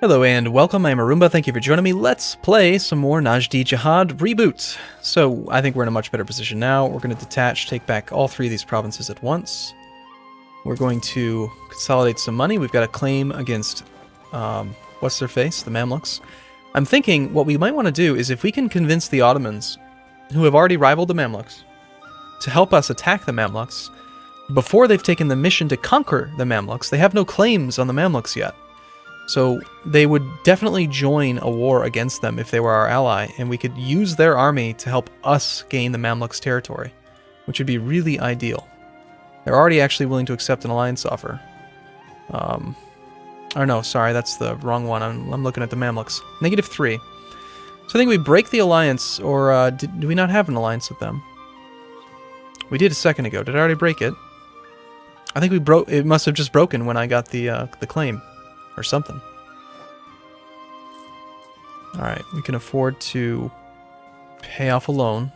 Hello and welcome, I'm Arumba, thank you for joining me. Let's play some more Najdi Jihad Reboot. So, I think we're in a much better position now. We're going to detach, take back all three of these provinces at once. We're going to consolidate some money. We've got a claim against, what's their face? The Mamluks. I'm thinking what we might want to do is if we can convince the Ottomans, who have already rivaled the Mamluks, to help us attack the Mamluks, before they've taken the mission to conquer the Mamluks. They have no claims on the Mamluks yet. So they would definitely join a war against them if they were our ally, and we could use their army to help us gain the Mamluks' territory, which would be really ideal. They're already actually willing to accept an alliance offer. Or no, sorry, that's the wrong one. I'm looking at the Mamluks. -3. So I think we break the alliance, or do we not have an alliance with them? We did a second ago. Did I already break it? I think we broke. It must have just broken when I got the claim. Or something. Alright, we can afford to pay off a loan.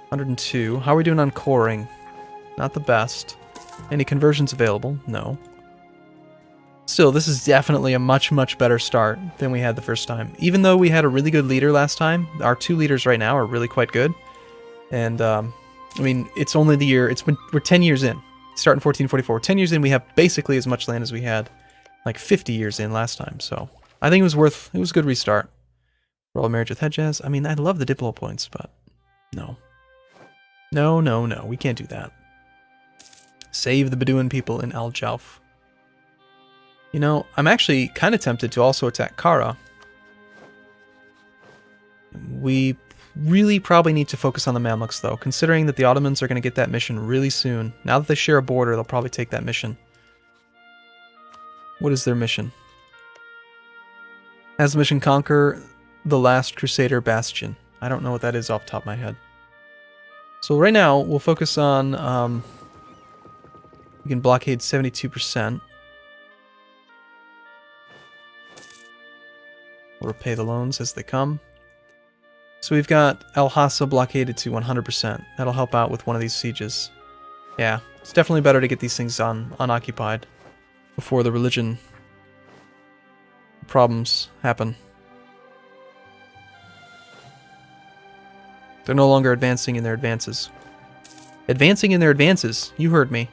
102. How are we doing on coring? Not the best. Any conversions available? No. Still, this is definitely a much, much better start than we had the first time. Even though we had a really good leader last time, our two leaders right now are really quite good. And, I mean, it's only the year, we're 10 years in. Start in 1444. 10 years in, we have basically as much land as we had like 50 years in last time, so I think it was a good restart. Royal marriage with Hejaz. I mean, I love the Diplo points, but no. No, we can't do that. Save the Bedouin people in Al Jauf. You know, I'm actually kind of tempted to also attack Kara. We really probably need to focus on the Mamluks, though, considering that the Ottomans are going to get that mission really soon. Now that they share a border, they'll probably take that mission. What is their mission? Has the mission conquer the last Crusader bastion? I don't know what that is off the top of my head. So right now, we'll focus on, we can blockade 72%. We'll repay the loans as they come. So we've got Al-Hassa blockaded to 100%. That'll help out with one of these sieges. Yeah, it's definitely better to get these things unoccupied before the religion problems happen. They're no longer advancing in their advances. Advancing in their advances. You heard me.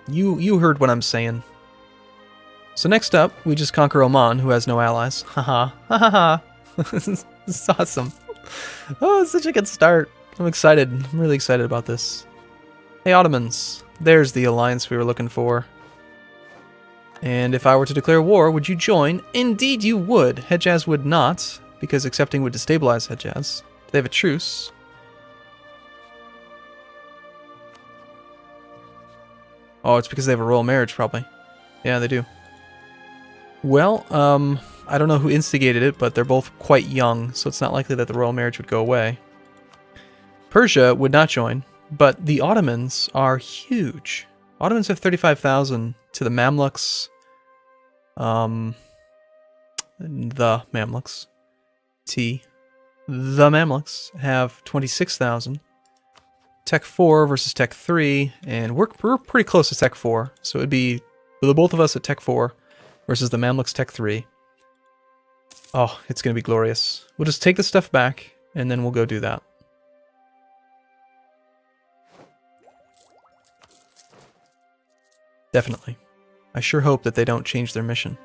You heard what I'm saying. So next up, we just conquer Oman, who has no allies. Haha. Ha. This is awesome. Oh, it's such a good start. I'm excited. I'm really excited about this. Hey, Ottomans. There's the alliance we were looking for. And if I were to declare war, would you join? Indeed you would. Hejaz would not, because accepting would destabilize Hejaz. They have a truce. Oh, it's because they have a royal marriage, probably. Yeah, they do. Well, I don't know who instigated it, but they're both quite young, so it's not likely that the royal marriage would go away. Persia would not join. But the Ottomans are huge. Ottomans have 35,000 to the Mamluks. The Mamluks. The Mamluks have 26,000. Tech 4 versus Tech 3. And we're pretty close to Tech 4. So it'd be the both of us at Tech 4 versus the Mamluks Tech 3. Oh, it's going to be glorious. We'll just take the stuff back and then we'll go do that. Definitely. I sure hope that they don't change their mission.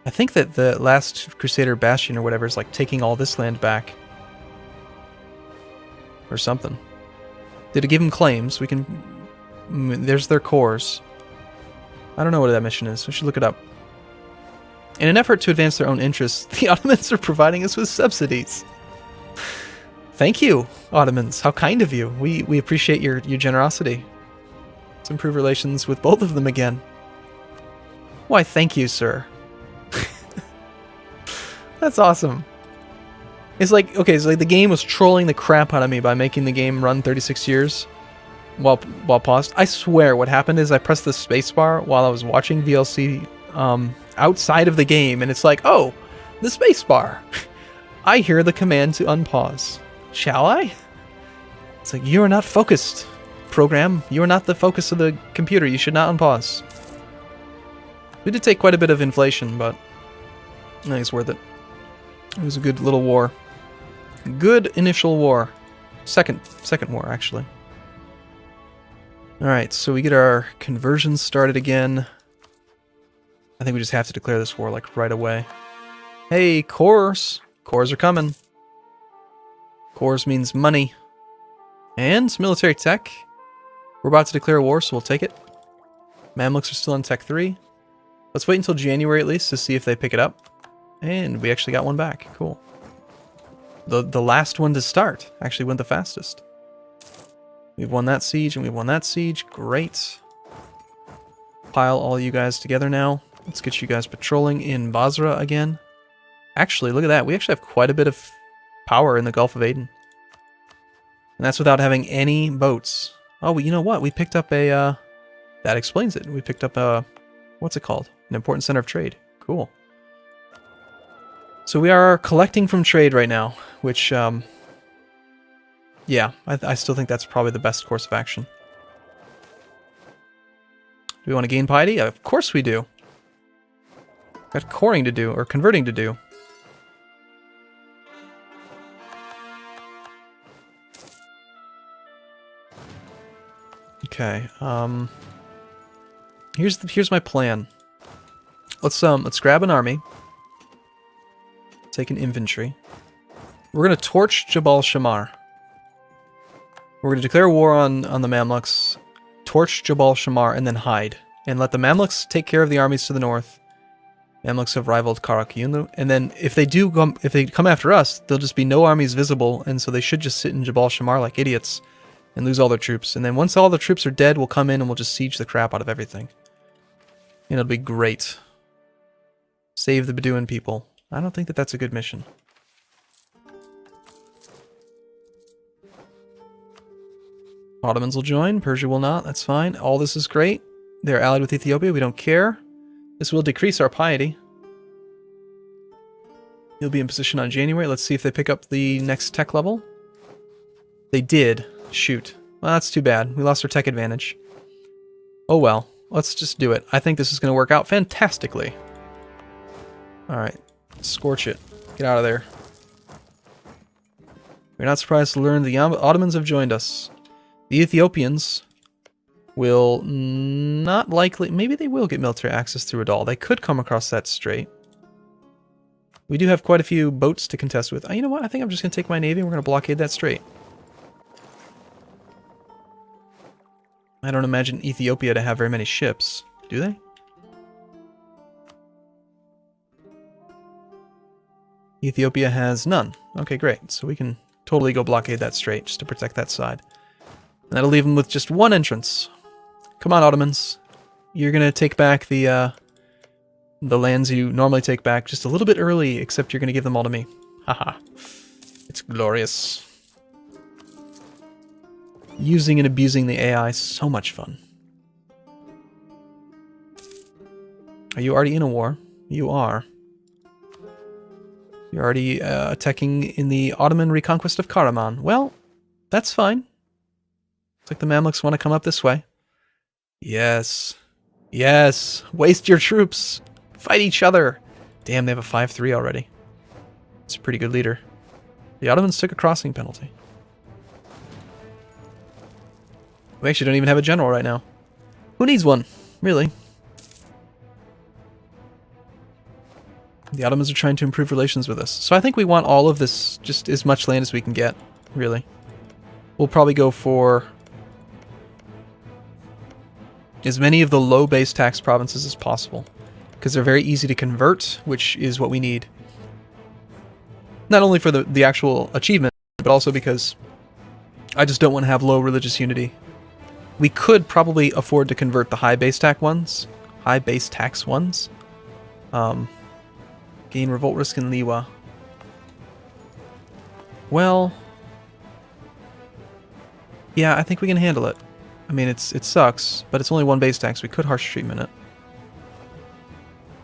I think that the last Crusader bastion or whatever is like taking all this land back. Or something. Did it give them claims? We can... There's their cores. I don't know what that mission is. We should look it up. In an effort to advance their own interests, the Ottomans are providing us with subsidies. Thank you, Ottomans. How kind of you. We appreciate your generosity. Let's improve relations with both of them again. Why, thank you, sir. That's awesome. It's like, okay, so like the game was trolling the crap out of me by making the game run 36 years while paused. I swear what happened is I pressed the spacebar while I was watching VLC outside of the game, and it's like, oh, the spacebar. I hear the command to unpause. Shall I? It's like, you are not focused. program. You are not the focus of the computer. You should not unpause. We did take quite a bit of inflation, but I think it's worth it. It was a good little war. Good initial war. Second war, actually. Alright, so we get our conversions started again. I think we just have to declare this war, like, right away. Hey, cores! Cores are coming. Cores means money. And some military tech. We're about to declare war, so we'll take it. Mamluks are still on Tech 3. Let's wait until January at least to see if they pick it up. And we actually got one back. Cool. The last one to start actually went the fastest. We've won that siege and we've won that siege. Great. Pile all you guys together now. Let's get you guys patrolling in Basra again. Actually, look at that. We actually have quite a bit of power in the Gulf of Aden. And that's without having any boats. Oh, well, you know what? We picked up a... that explains it. We picked up a... what's it called? An important center of trade. Cool. So we are collecting from trade right now, which, yeah, I still think that's probably the best course of action. Do we want to gain piety? Of course we do. Got coring to do, or converting to do. Okay, here's my plan. Let's grab an army. Take an infantry. We're gonna torch Jabal Shamar. We're gonna declare war on the Mamluks, torch Jabal Shamar, and then hide. And let the Mamluks take care of the armies to the north. Mamluks have rivaled Karakyunu, and then if they come after us, there'll just be no armies visible, and so they should just sit in Jabal Shamar like idiots and lose all their troops. And then once all the troops are dead, we'll come in and we'll just siege the crap out of everything. And it'll be great. Save the Bedouin people. I don't think that that's a good mission. Ottomans will join. Persia will not. That's fine. All this is great. They're allied with Ethiopia. We don't care. This will decrease our piety. You'll be in position on January. Let's see if they pick up the next tech level. They did. Shoot. Well, that's too bad. We lost our tech advantage. Oh well. Let's just do it. I think this is going to work out fantastically. Alright. Scorch it. Get out of there. We're not surprised to learn the Ottomans have joined us. The Ethiopians will not likely... maybe they will get military access through Adal. They could come across that strait. We do have quite a few boats to contest with. You know what? I think I'm just going to take my navy and we're going to blockade that strait. I don't imagine Ethiopia to have very many ships. Do they? Ethiopia has none. Okay, great. So we can totally go blockade that strait just to protect that side. And that'll leave them with just one entrance. Come on, Ottomans. You're going to take back the lands you normally take back just a little bit early, except you're going to give them all to me. Haha. It's glorious. Using and abusing the AI, so much fun. Are you already in a war? You are. You're already attacking in the Ottoman reconquest of Karaman. Well, that's fine. Looks like the Mamluks want to come up this way. Yes. Yes. Waste your troops. Fight each other. Damn, they have a 5-3 already. It's a pretty good leader. The Ottomans took a crossing penalty. We actually don't even have a general right now. Who needs one? Really? The Ottomans are trying to improve relations with us. So I think we want all of this, just as much land as we can get, really. We'll probably go for as many of the low base tax provinces as possible, because they're very easy to convert, which is what we need. Not only for the actual achievement, but also because I just don't want to have low religious unity. We could probably afford to convert the high base tax ones. Gain revolt risk in Liwa. Well, yeah, I think we can handle it. I mean, it sucks, but it's only one base tax. We could harsh treatment it.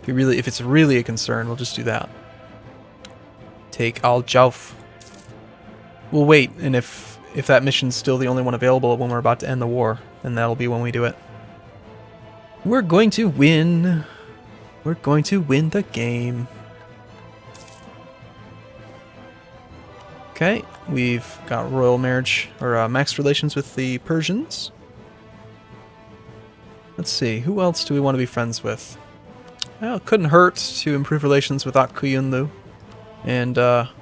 If it's really a concern, we'll just do that. Take Al Jauf. We'll wait, and if if that mission's still the only one available when we're about to end the war, then that'll be when we do it. We're going to win. We're going to win the game. Okay, we've got royal marriage, or max relations with the Persians. Let's see, who else do we want to be friends with? Well, it couldn't hurt to improve relations with Akkuyunlu and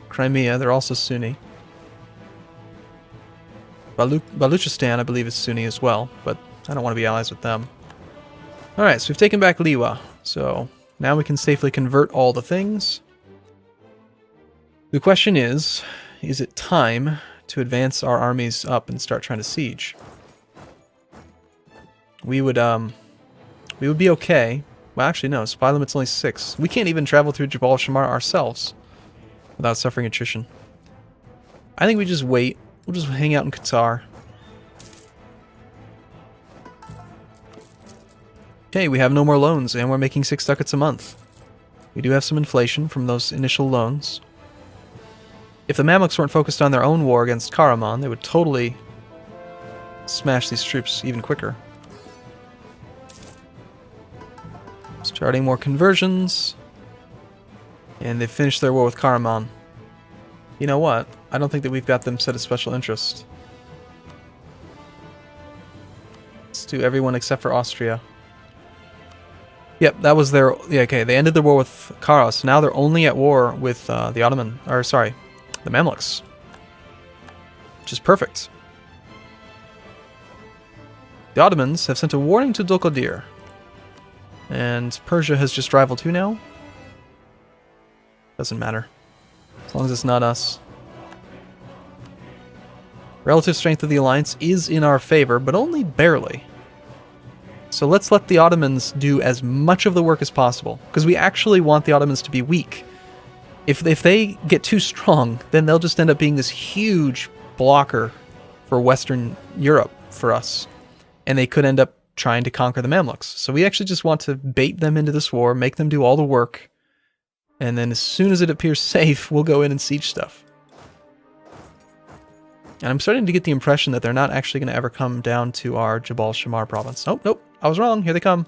Crimea. They're also Sunni. Baluchistan, I believe, is Sunni as well, but I don't want to be allies with them. Alright, so we've taken back Liwa, so now we can safely convert all the things. The question is it time to advance our armies up and start trying to siege? We would be okay. Well, actually, no. Supply limit's only 6. We can't even travel through Jabal Shamar ourselves without suffering attrition. I think we just wait. We'll just hang out in Qatar. Okay, we have no more loans, and we're making 6 ducats a month. We do have some inflation from those initial loans. If the Mamluks weren't focused on their own war against Karaman, they would totally smash these troops even quicker. Starting more conversions. And they've finished their war with Karaman. You know what? I don't think that we've got them set as special interest. Let's do everyone except for Austria. Yep, that was their... Yeah, okay, they ended the war with Karas. Now they're only at war with the Ottoman... Or, sorry, the Mamluks. Which is perfect. The Ottomans have sent a warning to Dulkadir. And Persia has just rivaled who now? Doesn't matter. As long as it's not us. Relative strength of the alliance is in our favor, but only barely. So let's let the Ottomans do as much of the work as possible, because we actually want the Ottomans to be weak. If they get too strong, then they'll just end up being this huge blocker for Western Europe for us. And they could end up trying to conquer the Mamluks. So we actually just want to bait them into this war, make them do all the work, and then as soon as it appears safe, we'll go in and siege stuff. And I'm starting to get the impression that they're not actually going to ever come down to our Jabal Shamar province. Oh, nope, I was wrong. Here they come.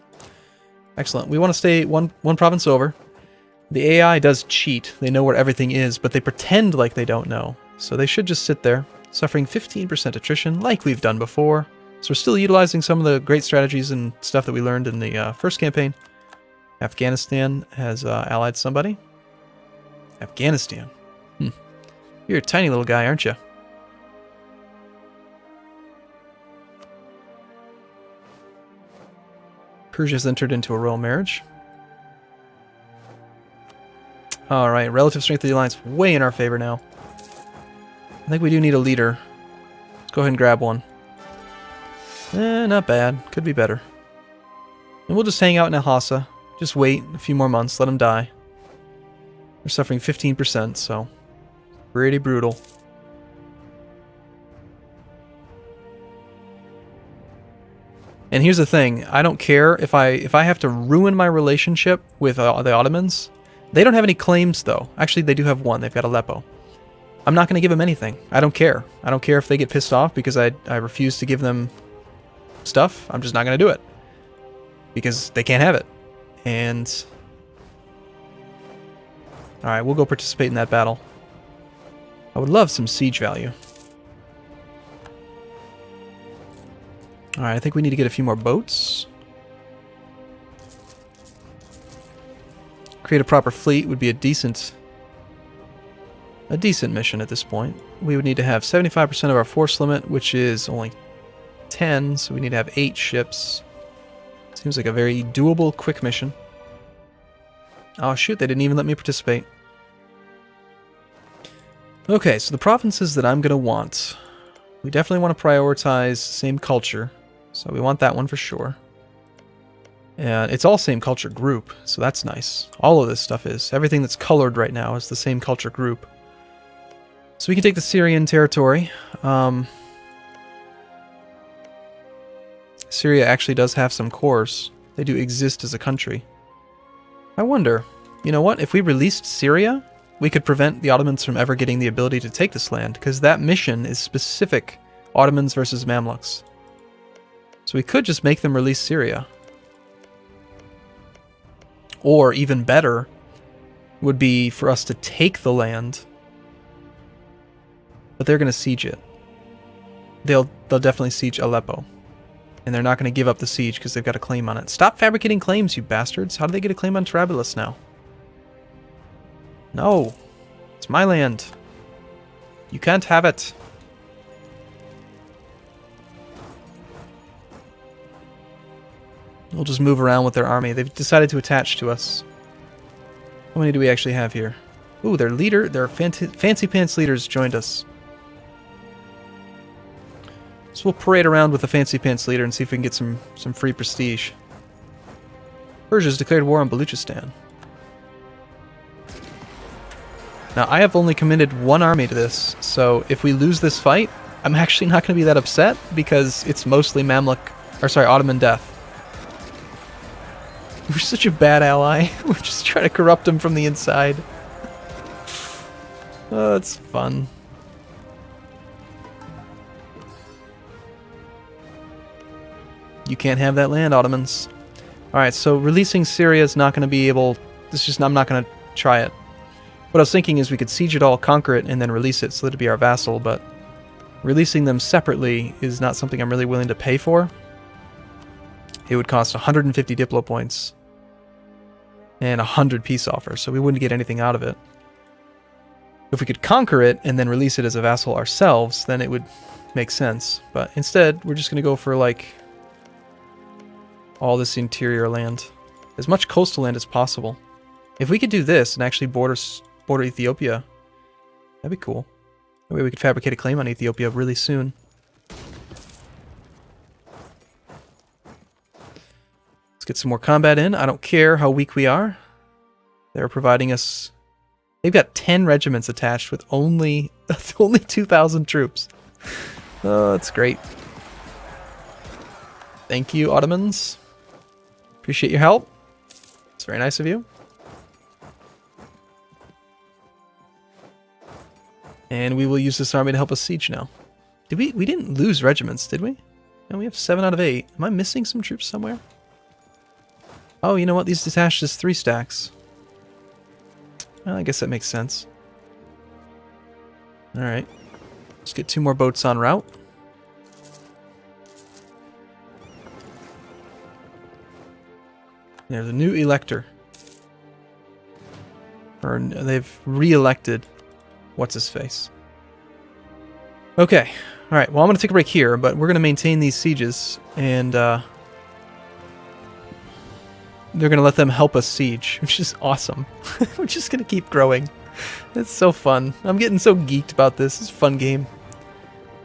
Excellent. We want to stay one province over. The AI does cheat. They know where everything is, but they pretend like they don't know. So they should just sit there, suffering 15% attrition like we've done before. So we're still utilizing some of the great strategies and stuff that we learned in the first campaign. Afghanistan has allied somebody. Afghanistan. You're a tiny little guy, aren't you? Persia's entered into a royal marriage. Alright, relative strength of the alliance way in our favor now. I think we do need a leader. Let's go ahead and grab one. Not bad. Could be better. And we'll just hang out in Lhasa. Just wait a few more months, let them die. They're suffering 15%, so pretty brutal. And here's the thing, I don't care if I have to ruin my relationship with the Ottomans. They don't have any claims, though. Actually, they do have one. They've got Aleppo. I'm not going to give them anything. I don't care. I don't care if they get pissed off because I refuse to give them stuff. I'm just not going to do it. Because they can't have it. And... Alright, we'll go participate in that battle. I would love some siege value. Alright, I think we need to get a few more boats. Create a proper fleet would be a decent mission at this point. We would need to have 75% of our force limit, which is only 10, so we need to have 8 ships. Seems like a very doable, quick mission. Oh shoot, they didn't even let me participate. Okay, so the provinces that I'm going to want. We definitely want to prioritize same culture. So we want that one for sure. And it's all same culture group, so that's nice. All of this stuff is. Everything that's colored right now is the same culture group. So we can take the Syrian territory. Syria actually does have some cores. They do exist as a country. I wonder, you know what? If we released Syria, we could prevent the Ottomans from ever getting the ability to take this land, because that mission is specific Ottomans versus Mamluks. So we could just make them release Syria. Or, even better, would be for us to take the land, but they're going to siege it. They'll definitely siege Aleppo. And they're not going to give up the siege because they've got a claim on it. Stop fabricating claims, you bastards. How do they get a claim on Trablus now? No. It's my land. You can't have it. We'll just move around with their army. They've decided to attach to us. How many do we actually have here? Ooh, their leader, their fancy pants leaders joined us. So we'll parade around with the fancy pants leader and see if we can get some free prestige. Persia's declared war on Baluchistan. Now, I have only committed one army to this, so if we lose this fight, I'm actually not going to be that upset because it's mostly Ottoman death. We're such a bad ally. We're just trying to corrupt them from the inside. Oh, it's fun. You can't have that land, Ottomans. Alright, so releasing Syria is not going to be able... I'm not going to try it. What I was thinking is we could siege it all, conquer it, and then release it so that it'd be our vassal, but releasing them separately is not something I'm really willing to pay for. It would cost 150 Diplo points and 100 peace offers, so we wouldn't get anything out of it. If we could conquer it and then release it as a vassal ourselves, then it would make sense. But instead, we're just going to go for, like, all this interior land. As much coastal land as possible. If we could do this and actually border Ethiopia, that'd be cool. That way we could fabricate a claim on Ethiopia really soon. Let's get some more combat in. I don't care how weak we are. They're providing us... They've got 10 regiments attached with only 2,000 troops. Oh, that's great. Thank you, Ottomans. Appreciate your help. It's very nice of you. And we will use this army to help us siege now. We didn't lose regiments, did we? No, we have 7 out of 8. Am I missing some troops somewhere? Oh, you know what? These detached as 3 stacks. Well, I guess that makes sense. Alright. Let's get 2 more boats en route. There's a new elector. Or they've re-elected what's-his-face. Okay. Alright, well I'm going to take a break here, but we're going to maintain these sieges, and they're going to let them help us siege, which is awesome. We're just going to keep growing. It's so fun. I'm getting so geeked about this. It's a fun game.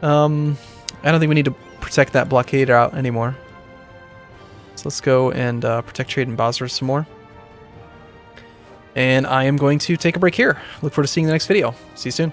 I don't think we need to protect that blockade out anymore. So let's go and protect trade in Basra some more. And I am going to take a break here. Look forward to seeing you in the next video. See you soon.